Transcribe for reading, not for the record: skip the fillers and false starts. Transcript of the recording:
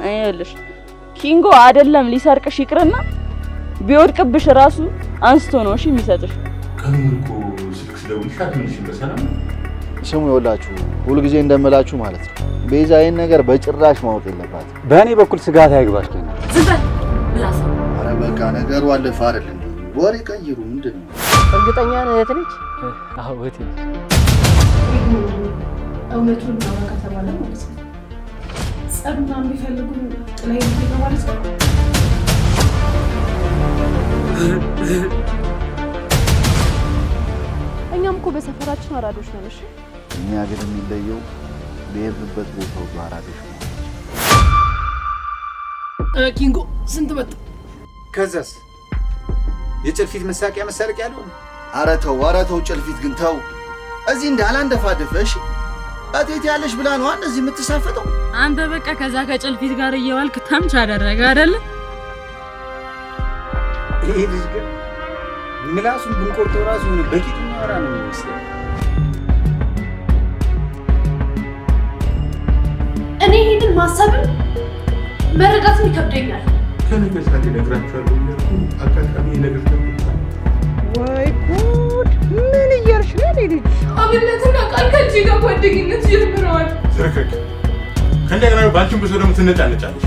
አይልሽ ኪንጎ አይደለም ሊሰርቅሽ ይቅርና ቢወድቅብሽ ራሱ አንስቶ ነው እሺ የሚሰጥሽ። ከንኩ ስልክ ስለውልሽ አትልሽ በሰላም ስሙ ይወላችሁ ሁሉ ጊዜ እንደምላችሁ ማለት ነው። ቤዛ ይሄን ነገር በጭራሽ ማወቅ የለባትም። በእኔ በኩል ስጋት አይግባሽ ከነ ዝም በል ብላስ። አረ በቃ ነገሩ አለፈ አይደል እንዴ? ወሬ ቀይሩ። ምንድነው? እርግጠኛ ነህ እህት ነች? አዎ እህቴ ነች። እውነቱን ማወቅ ከተባለ ማለት ነው ጸብና የሚፈልጉ ጥላይ ነው ማለት ነው። እኛም እኮ በሰፈራችን አራዶች ነን። እሺ እኛ ግን የሚለየው በየብበት ቦታው አራዶች ነው። ኪንጎ ስንት መጣ? ከዛስ የጭልፊት መሳቂያ መሳለቅ ያለው ኧረ ተው ጭልፊት ግን ተው። እዚህ እንዳላንደፋደፈሽ አጤት ያለሽ ብላ ነው እንደዚህ የምትሳፈጠው። አንተ በቃ ከዛ ከጭልፊት ጋር እየዋልክ ታምች አደረገ አይደል? ይሄ ልጅ ግን ምላሱን ብንቆርጠው ራሱ ሆነ በቂቱ ማራ ነው የሚመስለው። እኔ ይሄንን ማሰብም መረዳትም ይከብደኛል። ከነገ ሳት ነግራችኋለሁ እያልኩ አጋጣሚ ነገር ተፈጥሯል። ወይ ጉድ! ምን እያልሽ ነው ልጅ? አብነትና ቃል ከእጅ ጋር ጓደኝነት ጀምረዋል። ዝረከክ ከእንደገና ባንቺም ብሶ ደግሞ ትነጫነጫለሽ።